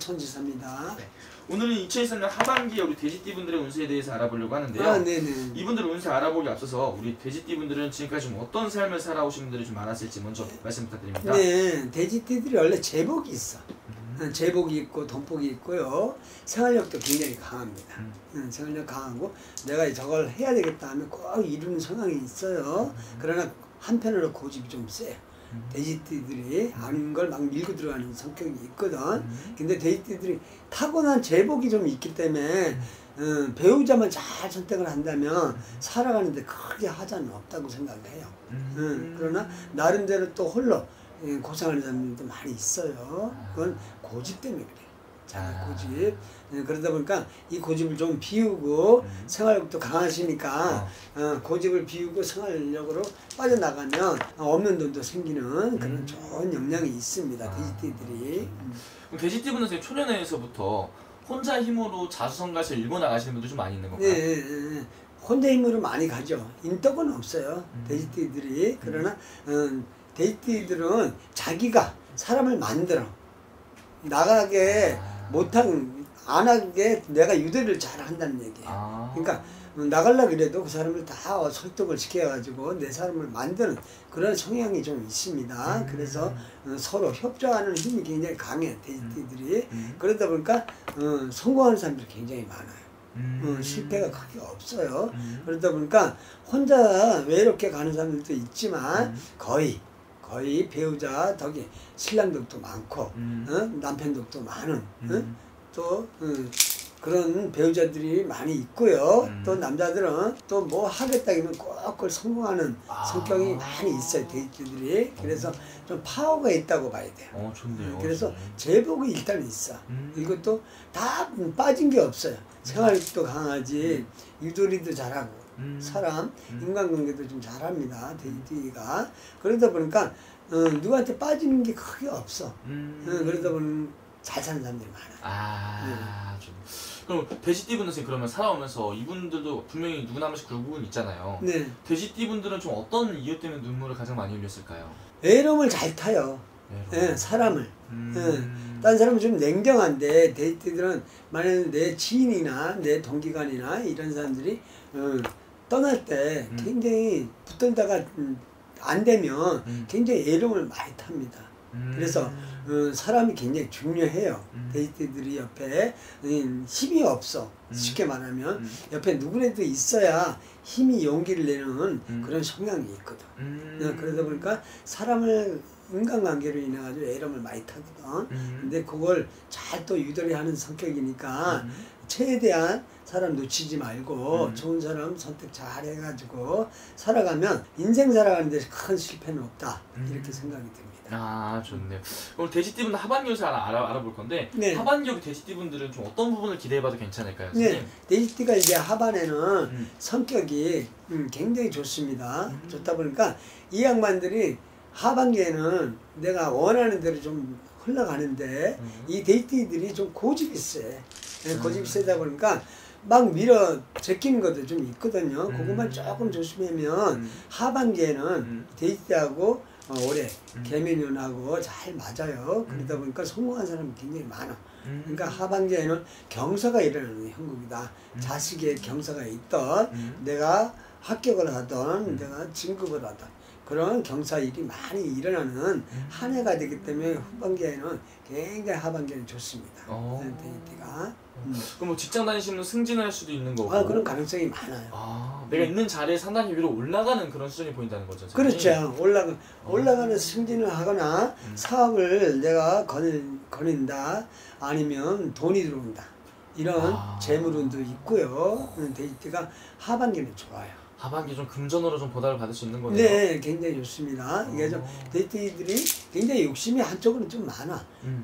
천지사입니다. 네. 오늘은 2023년 하반기에 우리 돼지띠분들의 운세에 대해서 알아보려고 하는데요. 아, 네네. 이분들 운세 알아보기 앞서서 우리 돼지띠분들은 지금까지 좀 어떤 삶을 살아오신 분들이 좀 많았을지 먼저 말씀 부탁드립니다. 네, 돼지띠들이 원래 제복이 있어. 제복이 있고 돈복이 있고요. 생활력도 굉장히 강합니다. 생활력 강하고 내가 저걸 해야 되겠다 하면 꼭 이루는 성향이 있어요. 그러나 한편으로 고집이 좀 세요. 돼지띠들이 아는 걸 막 밀고 들어가는 성격이 있거든. 근데 돼지띠들이 타고난 제복이 좀 있기 때문에 배우자만 잘 선택을 한다면 살아가는데 크게 하자는 없다고 생각을 해요. 그러나 나름대로 또 홀로 고생하는 사람들도 많이 있어요. 그건 고집 때문에 그래요. 자기 고집. 그러다 보니까 이 고집을 좀 비우고 생활력도 강하시니까 고집을 비우고 생활력으로 빠져나가면 없는 돈도 생기는 그런 좋은 역량이 있습니다. 돼지띠들이. 돼지띠분은 선생님 초년에서부터 혼자 힘으로 자수성가실 일궈 나가시는 분들 좀 많이 있는 건가요? 네. 혼자 힘으로 많이 가죠. 인덕은 없어요. 돼지띠들이. 그러나 돼지띠들은 자기가 사람을 만들어 나가게 안 하게 내가 유도를 잘 한다는 얘기예요. 그러니까 나가려고 그래도 그 사람을 다 설득을 시켜가지고 내 사람을 만드는 그런 성향이 좀 있습니다. 그래서 서로 협조하는 힘이 굉장히 강해, 돼지띠들이. 그러다 보니까 성공하는 사람들이 굉장히 많아요. 실패가 크게 없어요. 그러다 보니까 혼자 외롭게 가는 사람들도 있지만 거의 배우자 덕에 신랑 덕도 많고 남편 덕도 많은 또 그런 배우자들이 많이 있고요. 또 남자들은 또 뭐 하겠다 하면 꼭 그걸 성공하는 성격이 많이 있어요. 돼지들이. 그래서 좀 파워가 있다고 봐야 돼요. 좋네요. 그래서 제복이 일단 있어. 이것도 다 빠진 게 없어요. 생활력도 강하지, 유도리도 잘하고 사람, 인간관계도 좀 잘합니다. 돼지가. 그러다 보니까 누구한테 빠지는 게 크게 없어. 그러다 보면 잘 사는 사람들이 많아요. 그럼 돼지띠분들 그러면 살아오면서 이분들도 분명히 누구나 한 번씩 그런 부분 있잖아요. 네. 돼지띠분들은 좀 어떤 이유 때문에 눈물을 가장 많이 흘렸을까요? 외로움을 잘 타요. 네, 사람을. 딴 사람은 좀 냉정한데 돼지띠들은 만약에 내 지인이나 내 동기간이나 이런 사람들이 떠날 때 굉장히 붙들다가 안 되면 굉장히 외로움을 많이 탑니다. 그래서 사람이 굉장히 중요해요. 돼지띠들이 옆에 힘이 없어. 쉽게 말하면 옆에 누구라도 있어야 힘이 용기를 내는 그런 성향이 있거든. 그러다 보니까 사람을 인간관계로 인해 가지고 외로움을 많이 타거든. 근데 그걸 잘 또 유도리 하는 성격이니까 최대한 사람 놓치지 말고 좋은 사람 선택 잘 해가지고 살아가면 인생 살아가는 데 큰 실패는 없다. 이렇게 생각이 듭니다. 좋네요. 그럼 돼지띠분들 하반기 요새 알아볼 건데 네. 하반기 돼지띠분들은 좀 어떤 부분을 기대해봐도 괜찮을까요? 네, 돼지띠가 이제 하반에는 성격이 굉장히 좋습니다. 좋다 보니까 이 양반들이 하반기에는 내가 원하는 대로 좀 흘러가는데 이 돼지띠들이 좀 고집이 세. 고집이 세다 보니까 막 밀어 제끼는 것도 좀 있거든요. 그것만 조금 조심하면 하반기에는 돼지띠하고 올해 개미년하고 잘 맞아요. 그러다 보니까 성공한 사람이 굉장히 많아. 그러니까 하반기에는 경사가 일어나는 형국이다. 자식의 경사가 있던 내가 합격을 하던 내가 진급을 하던 그런 경사일이 많이 일어나는 한 해가 되기 때문에 후반기에는 굉장히 하반기에는 좋습니다. 돼지띠가. 그럼 뭐 직장 다니시면 승진을 할 수도 있는 거고. 그런 가능성이 많아요. 내가 있는 자리에 상당히 위로 올라가는 그런 수준이 보인다는 거죠. 그렇죠. 올라가는 승진을 하거나 사업을 내가 거닌다. 아니면 돈이 들어온다. 이런 재물운도 있고요. 돼지띠가 하반기는 좋아요. 하반기 좀 금전으로 좀 보답을 받을 수 있는 거네요. 네, 굉장히 좋습니다. 이게 좀 돼지띠들이 굉장히 욕심이 한쪽으로는 좀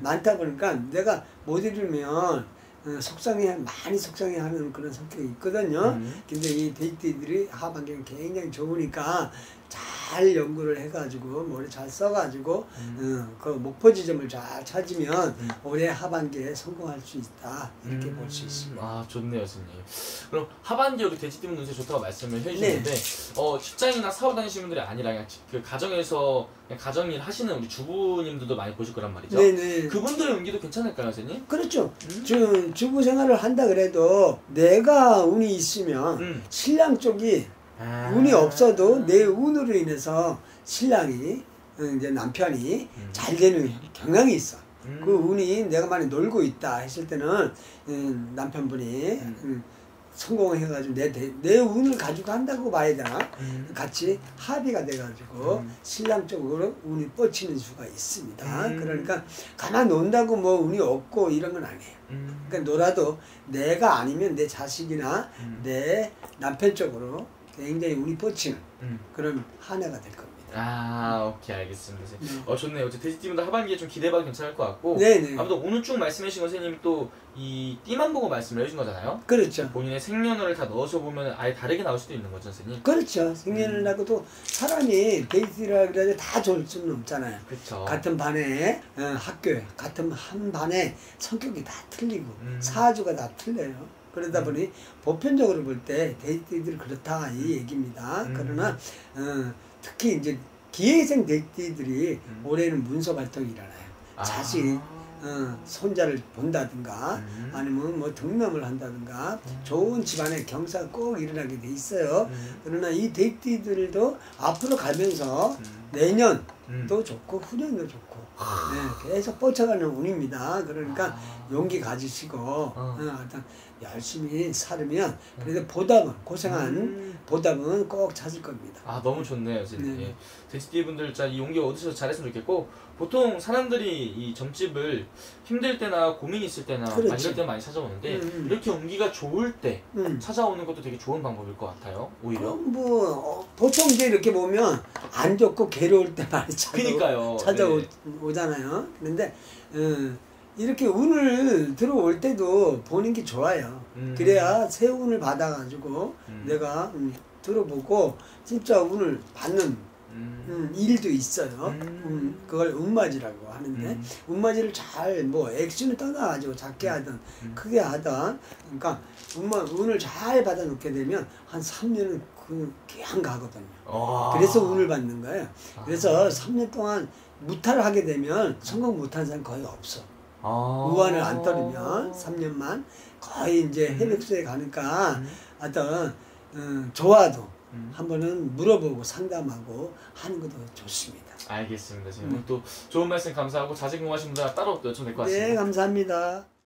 많다 보니까 내가 못 이루면 많이 속상해하는 그런 성격이 있거든요. 근데 이 돼지띠들이 하반기는 굉장히 좋으니까 잘 연구를 해가지고 머리 잘 써가지고 그 목표 지점을 잘 찾으면 올해 하반기에 성공할 수 있다 이렇게 볼 수 있습니다. 아 좋네요, 선생님. 그럼 하반기 여기 돼지띠분 운세 좋다고 말씀을 해주셨는데 직장이나 사업 다니시는 분들이 아니라 그냥 그 가정에서 그냥 가정일 하시는 우리 주부님들도 많이 보실 거란 말이죠. 네네. 그분들의 운기도 괜찮을까요, 선생님? 그렇죠. 주부 생활을 한다 그래도 내가 운이 있으면 신랑 쪽이 운이 없어도 내 운으로 인해서 신랑이 이제 남편이 잘 되는 경향이 있어. 그 운이 내가 많이 놀고 있다 했을 때는 남편분이 성공해가지고 내 운을 가지고 한다고 봐야 되나? 같이 합의가 돼가지고 신랑 쪽으로 운이 뻗치는 수가 있습니다. 그러니까 가만 논다고 뭐 운이 없고 이런 건 아니에요. 그러니까 놀아도 내가 아니면 내 자식이나 내 남편 쪽으로 굉장히 운이 뻗치는 그런 한 해가 될 겁니다. 아, 오케이, 알겠습니다. 좋네요. 어제 돼지띠분들 하반기에 좀 기대해봐도 괜찮을 것 같고. 네네. 아무튼 오늘 쭉 말씀해주신 선생님이 또 이 띠만 보고 말씀을 해주신 거잖아요. 그렇죠. 본인의 생년월을 다 넣어서 보면 아예 다르게 나올 수도 있는 거죠, 선생님. 그렇죠. 생년을하고도 사람이 데이트라 그래도 다 좋을 수는 없잖아요. 그렇죠. 같은 반에 학교에 같은 한 반에 성격이 다 틀리고 사주가 다 틀려요. 그러다 보니 보편적으로 볼 때 데이트들이 그렇다 이 얘기입니다. 그러나 특히 이제 기회생 데이트들이 올해는 문서 발동이 일어나요. 자식 손자를 본다든가 아니면 뭐 등남을 한다든가 좋은 집안의 경사가 꼭 일어나게 돼 있어요. 그러나 이 데이트들도 앞으로 가면서 내년도 좋고 후년도 좋고 계속 뻗쳐가는 운입니다. 그러니까 용기 가지시고 어떤 열심히 살으면 그래도 보답은 고생한 보답은 꼭 찾을 겁니다. 아 너무 좋네요, 선생님. 예. 돼지띠분들 이 용기 얻으셔서 잘했으면 좋겠고 보통 사람들이 이 점집을 힘들 때나 고민 있을 때나 그렇지. 이럴 때 많이 찾아오는데 이렇게 운기가 좋을 때 찾아오는 것도 되게 좋은 방법일 것 같아요. 오히려. 그럼 뭐 보통 이제 이렇게 보면 안 좋고 괴로울 때 많이 찾아오잖아요. 그런데 이렇게 운을 들어올 때도 보는 게 좋아요. 그래야 새 운을 받아가지고 내가 들어보고 진짜 운을 받는 일도 있어요. 그걸 운맞이라고 하는데 운맞이를 잘 뭐 액수는 떠나가지고 작게 하든 크게 하든 그러니까 운을 잘 받아놓게 되면 한 3년은 그냥 가거든요. 그래서 운을 받는 거예요. 그래서 3년 동안 무탈을 하게 되면 성공 못한 사람 거의 없어. 우환을 안 떨으면 3년만 거의 이제 해백수에 가니까 어떤 좋아도 한번은 물어보고 상담하고 하는 것도 좋습니다. 알겠습니다. 지금 또 좋은 말씀 감사하고 자세히 궁금하신 분들 따로 또 요청 될 것 같습니다. 네, 감사합니다.